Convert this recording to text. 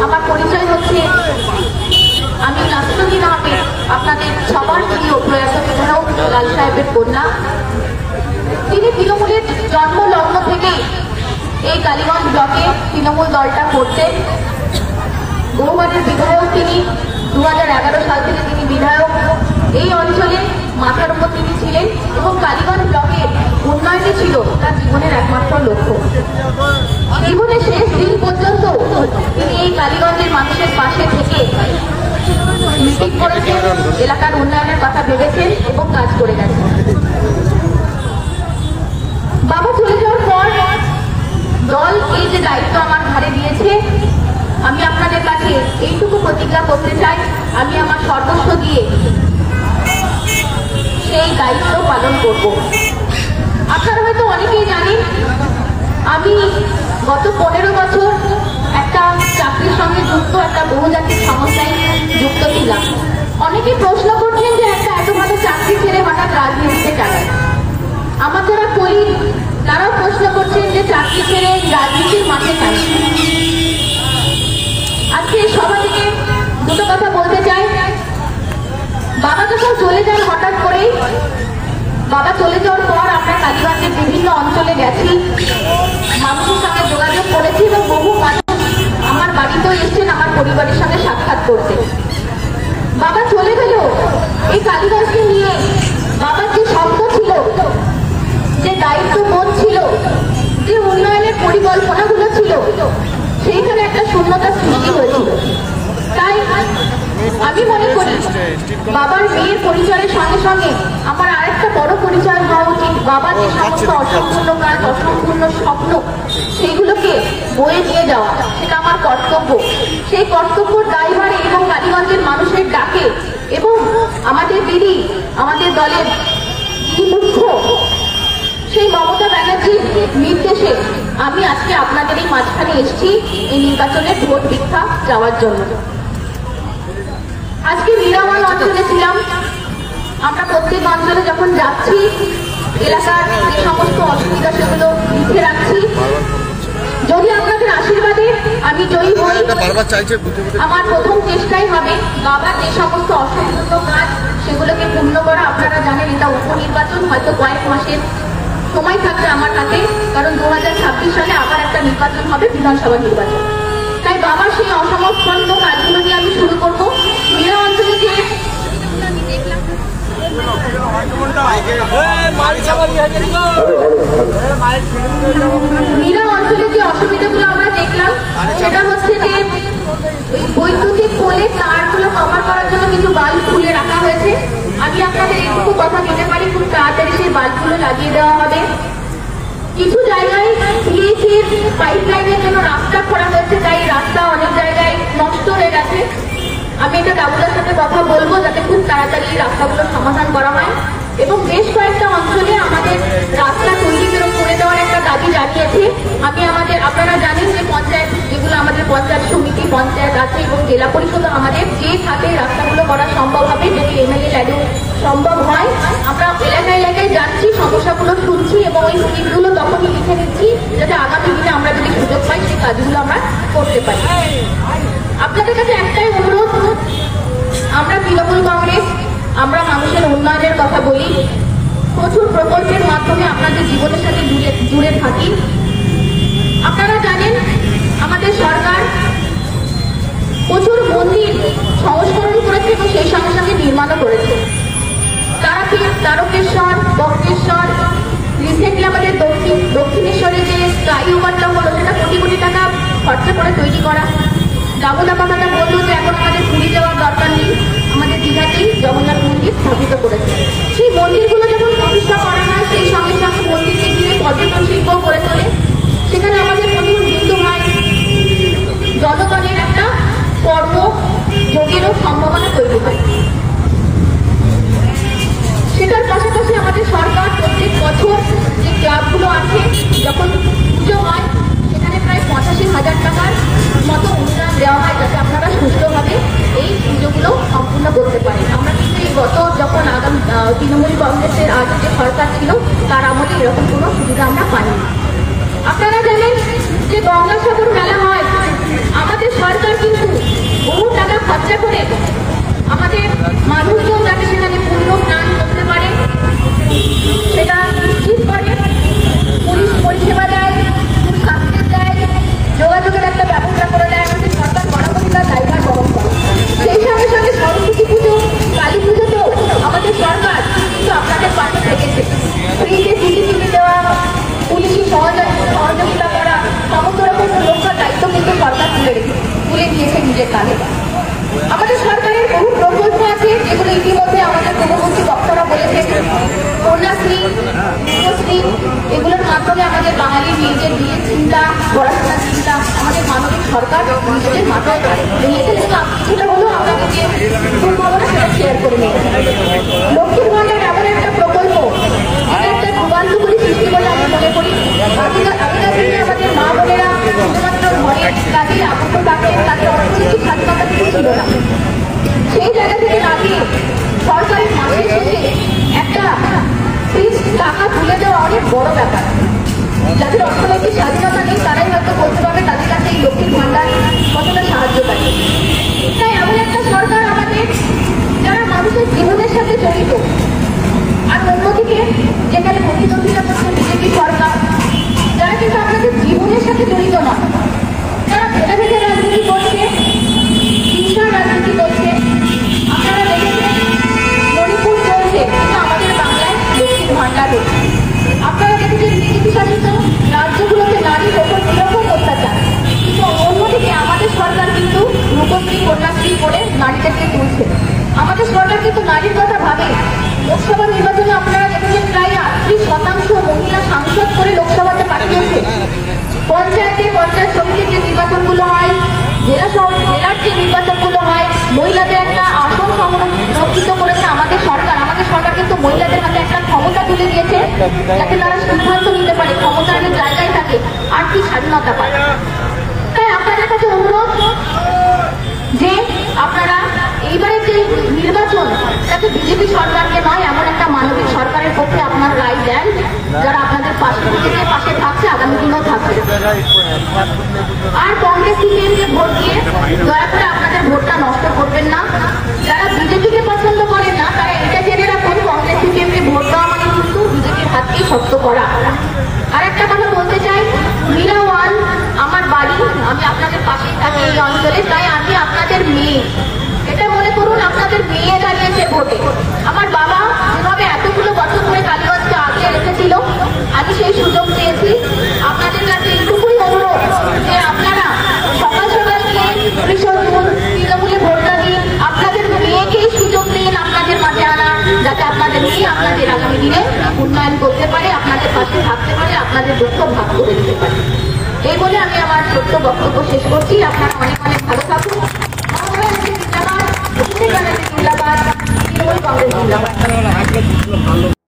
আমার পরিচয় হচ্ছে, আমি নাসরুদ্দিন আহমেদ, আপনাদের সবার প্রিয় প্রয়াত বিধায়ক লাল সাহেবের কন্যা। তিনি তৃণমূলের জন্ম লগ্ন থেকে এই কালীগঞ্জ ব্লকে তৃণমূল দলটা করতেন। বহুবারের বিধায়ক তিনি, 2011 সাল থেকে তিনি বিধায়ক। এই অঞ্চলে মাথার উপর তিনি ছিলেন এবং কালীগঞ্জ ব্লকের উন্নয়নই ছিল তার জীবনের একমাত্র লক্ষ্য। জীবনের শেষ দিন পর্যন্ত তিনি এই কালীগঞ্জের মানুষের পাশে থেকে মিটিং করেছেন, এলাকার উন্নয়নের কথা ভেবেছেন এবং কাজ করে গেছেন। বাবা চলে যাওয়ার পর দল এই যে দায়িত্ব আমার ঘাড়ে দিয়েছে, আমি আপনাদের কাছে এইটুকু প্রতিজ্ঞা করতে চাই, আমি আমার সর্বস্ব দিয়ে সেই দায়িত্ব পালন করব। আপনারা হয়তো অনেকেই জানেন, আমি গত 15 বছর একটা চাকরির সঙ্গে যুক্ত একটা বহুজাতিক সংস্থায় যুক্ত ছিলাম। অনেকে প্রশ্ন করছেন যে একটা এত ভালো চাকরি ছেড়ে হঠাৎ রাজনীতিতে চালায়। আমার যারা কলিগ তারাও প্রশ্ন করছেন যে চাকরি ছেড়ে রাজনীতির মাঠে কেন। আজকে এই সভা থেকে দুটো কথা বলতে চাই। বাবা যখন চলে যান হঠাৎ করেই, বাবা চলে যাওয়ার পর আমরা কালীগঞ্জের বিভিন্ন অঞ্চলে গেছি, মানুষের সঙ্গে যোগাযোগ করেছি এবং বহু মানুষ আমার বাড়িতেও এসেছেন আমার পরিবারের সঙ্গে সাক্ষাৎ করতে। বাবা চলে গেল, এই কালীগঞ্জকে নিয়ে বাবার যে স্বপ্ন ছিল, যে দায়িত্ব বোধ ছিল, যে উন্নয়নের পরিকল্পনাগুলো ছিল, সেইখানে একটা শূন্যতা সৃষ্টি হয়েছিল। তাই আমি মনে করি বাবার মেয়ের পরিচয়ের সঙ্গে সঙ্গে আমার আরেকটা বড় পরিচয় হওয়া উচিত। বাবার যে সমস্ত অসম্পূর্ণ কাজ, অসম্পূর্ণ স্বপ্ন, সেইগুলোকে বয়ে নিয়ে যাওয়া, সেটা আমার কর্তব্য। সেই কর্তব্যের দায়ভারে এবং কালীগঞ্জের মানুষের ডাকে এবং আমাদের দিদি, আমাদের দলের যিনি মুখ্য, সেই মমতা ব্যানার্জির নির্দেশে আমি আজকে আপনাদের এই মাঝখানে এসেছি এই নির্বাচনে ভোট ভিক্ষা যাওয়ার জন্য। আজকে মিরামাল অঞ্চলে ছিলাম। আমরা প্রত্যেক অঞ্চলে যখন যাচ্ছি এলাকার যে সমস্ত অসুবিধা সেগুলো লিখে রাখছি। যদি আপনাদের আশীর্বাদে আমি জয়ী হই, আমার প্রথম চেষ্টাই হবে বাবার যে সমস্ত অসম্পূর্ণ কাজ সেগুলোকে পূর্ণ করা। আপনারা জানেন এটা উপনির্বাচন, হয়তো কয়েক মাসের সময় থাকবে আমার হাতে, কারণ 2026 সালে আবার একটা নির্বাচন হবে, বিধানসভা নির্বাচন। তাই বাবার সেই অসম্পূর্ণ কাজগুলো নিয়ে আমি শুরু করব। মীরা অঞ্চলে যে অসুবিধাগুলো আমরা দেখলাম, সেটা হচ্ছে যে বৈদ্যুতিক পোলে তারগুলো কভার করার জন্য কিছু বাল্ব খুলে রাখা হয়েছে। আমি আপনাদের একটু কথা দিতে পারি, খুব তাড়াতাড়ি সেই বাল্বগুলো লাগিয়ে দেওয়া হবে। কিছু জায়গায় পিএইচের পাইপ লাইনের জন্য রাস্তা করা হয়েছে, তাই রাস্তা অনেক জায়গায় নষ্ট হয়ে গেছে। আমি এটা ডাবুলের সাথে কথা বলবো যাতে খুব তাড়াতাড়ি রাস্তাগুলোর সমাধান করা হয়। এবং বেশ কয়েকটা অঞ্চলে আমাদের রাস্তা তৈরি করে দেওয়ার একটা দাবি জানিয়েছে। আমি আমাদের, আপনারা জানেন যে পঞ্চায়েত, যেগুলো আমাদের পঞ্চায়েত সমিতি, পঞ্চায়েত আছে এবং জেলা পরিষদ, আমাদের যে খাতে রাস্তাগুলো করা সম্ভব হবে, যদি এমএলএ ল্যাডু সম্ভব হয়, আমরা এলাকায় এলাকায় যাচ্ছি, সমস্যাগুলো শুনছি এবং ওই স্লিপগুলো তখনই লিখে নিচ্ছি যাতে আগামী দিনে আমরা যদি সুযোগ পাই সেই কাজগুলো আমরা করতে পারি। আপনাদের কাছে একটাই অনুরোধ, আমরা তৃণমূল কংগ্রেস, আমরা মানুষের উন্নয়নের কথা বলি, প্রচুর প্রকল্পের মাধ্যমে আপনাদের জীবনের সাথে জুড়ে থাকি। আপনারা জানেন আমাদের সরকার প্রচুর মন্দির সংস্করণ করেছে এবং সেই সঙ্গে সঙ্গে নির্মাণও করেছে। তারাপীঠ, তারকেশ্বর, বক্রেশ্বর, রিসেন্টলি আমাদের দক্ষিণেশ্বরে যে ফ্লাইওভারটা হলো সেটা কোটি কোটি টাকা খরচা করে তৈরি করা। দামোদা কথাটা বললো যে এখন আমাদের পুরী যাওয়ার দরকার নেই, আমাদের দীঘাতেই জগন্নাথ মন্দির স্থাপিত করেছে। সেই মন্দিরগুলো যখন প্রতিষ্ঠা করা হয়, সেই সঙ্গে সঙ্গে মন্দিরকে ঘিরে পর্যটন শিল্পও করে তোলে। সেখানে আমাদের প্রচুর হিন্দু ভাই জনগণের একটা কর্ম যোগেরও সম্ভাবনা তৈরি হয়। সেটার পাশাপাশি আমাদের সরকার প্রত্যেক বছর যে ক্লাবগুলো আছে, যখন পুজো হয় সেখানে প্রায় 85,000 টাকার মতো অনুদান দেওয়া হয় যাতে আপনারা সুস্থভাবে এই পুজোগুলো সম্পূর্ণ করতে পারেন। আমরা কিন্তু এই গত যখন তৃণমূল কংগ্রেসের আগে যে সরকার ছিল তার আমলে এরকম কোনো সুবিধা আমরা পাইনি। আপনারা জানেন যে গঙ্গাসাগর মেলা হয়, আমাদের আমাদের সরকার কিন্তু বহু টাকা খরচা করে আমাদের মানুষজন যাতে সেখানে পূর্ণ স্নান করতে পারে সেটা নিশ্চিত করে, পুলিশ পরিষেবা দেয়, স্বাস্থ্য দেয়, যোগাযোগের একটা ব্যবস্থা করে দেয়। আমাদের সরকার বরাবরই তার দায়ভার বহন করে। সেই সঙ্গে সঙ্গে সরস্বতী পুজো, কালী পুজোতেও আমাদের সরকার কিন্তু আপনাদের পাশে থেকেছে। ফ্রিতে সিসিটিভি দেওয়া, পুলিশি সহযোগিতা করা, সমস্ত রকম সুরক্ষার দায়িত্ব কিন্তু সরকার তুলে দিয়েছে নিজের কাজে। আমাদের সরকারের বহু প্রকল্প আছে যেগুলো ইতিমধ্যে আমাদের পূর্ববর্তী বক্তারা বলেছেন। কন্যাশ্রী, রূপশ্রী, এগুলোর মাধ্যমে আমাদের বাঙালির নিজের বিয়ের চিন্তা, পড়াশোনার চিন্তা আমাদের মানবিক সরকার নিজেদের মাথায় নিয়েছে। সেটা হলো আপনাদেরকে দুর্ভাবনা সেটা শেয়ার করে নিয়েছে। লক্ষ্মীর ভাণ্ডার এমন একটা প্রকল্প, এটা একটা যুগান্তকারী সৃষ্টি বলে আমি মনে করি। আগেকার দিনে আমাদের মা বোনেরা শুধুমাত্র ঘরের কাজে আবদ্ধ থাকতেন, তাদের অর্থনৈতিক স্বাধীনতা কিছু ছিল না। সেই জায়গা থেকে দাঁড়িয়ে সরকারের মাসের শেষে একটা টাকা তুলে দেওয়া অনেক বড় ব্যাপার। যাদের অর্থনৈতিক স্বাধীনতা নেই তারাই হয়তো বলতে পারবে তাদের কাছে এই লক্ষ্মীর ভাণ্ডার কতটা সাহায্যকারী। তাই এমন একটা সরকার আমাদের যারা মানুষের জীবনের সাথে জড়িত, আর অন্যদিকে যেখানে প্রতিদ্বন্দ্বিতা করছে বিজেপি সরকার, যারা কিন্তু আপনাদের জীবনের সাথে জড়িত নয়, যারা ভেবে ভেবে রাজনীতি করছে, হিংসার রাজনীতি করছে। আপনারা দেখেছেন মণিপুর চলছে কিন্তু আমাদের বাংলায় লক্ষ্মীর ভাণ্ডার হচ্ছে। আপনারা দেখেছেন বিজেপি শাসিত রাজ্যগুলোতে নারীর ওপর নিরকম অত্যাচার, কিন্তু অন্যদিকে আমাদের সরকার কিন্তু রূপশ্রী, কন্যাশ্রী করে নারীদেরকে তুলছে। আমাদের সরকার কিন্তু নারীর কথা ভাবে। লোকসভা নির্বাচনে আপনারা দেখেছেন প্রায় 38% মহিলা সাংসদ করে লোকসভাতে পাঠিয়েছে। পঞ্চায়েত সমিতির যে নির্বাচনগুলো হয়, জেলার যে নির্বাচনগুলো হয়, মহিলাদের একটা আসন সংরক্ষিত করেছে আমাদের সরকার। আমাদের সরকার কিন্তু মহিলাদের হাতে একটা ক্ষমতা তুলে দিয়েছে যাতে তারা সিদ্ধান্ত নিতে পারে, ক্ষমতার জায়গায় থাকে, আর্থিক স্বাধীনতা পায়। তাই আপনাদের কাছে অনুরোধ যে আপনারা এইবারের যে নির্বাচন তাতে বিজেপি সরকারকে নয়, এমন একটা মানবিক সরকারের পক্ষে আপনার রায় দেন যারা আপনাদের পাশে থাকছে, আগামী দিনেও থাকবে। আর কংগ্রেস সিপিএমকে ভোট দিয়ে দয়া করে আপনাদের ভোটটা নষ্ট করবেন না। যারা বিজেপিকে পছন্দ করেন না তারা এটা জেনে রাখুন, কংগ্রেস সিপিএমকে ভোট দেওয়া মানে কিন্তু বিজেপির হাতকে শক্ত করা। আর একটা কথা বলতে চাই, মীরা ওয়ান আমার বাড়ি, আমি আপনাদের পাশেই থাকি এই অঞ্চলে, তাই আমি আপনাদের মেয়ে। এটা মনে করুন আপনাদের মেয়ে দাঁড়িয়েছে ভোটে। আমার বাবা যেভাবে এতগুলো বছর ধরে কালীগঞ্জকে আগিয়ে রেখেছিল, আমি সেই সুযোগ পেয়েছি। আপনাদের কাছে এইটুকুই অনুরোধ যে আপনারা সকাল সকাল গিয়ে তৃণমূলে ভোটটা দিন, আপনাদের মেয়েকেই সুযোগ দিন আপনাদের মাঝে আনা, যাতে আপনাদের মেয়ে আপনাদের আগামী দিনে উন্নয়ন করতে পারে, আপনাদের পাশে থাকতে পারে, আপনাদের দুঃখ ভাগ করে দিতে পারে। এই বলে আমি আমার ছোট্ট বক্তব্য শেষ করছি। আপনারা অনেক অনেক ভালো থাকবেন।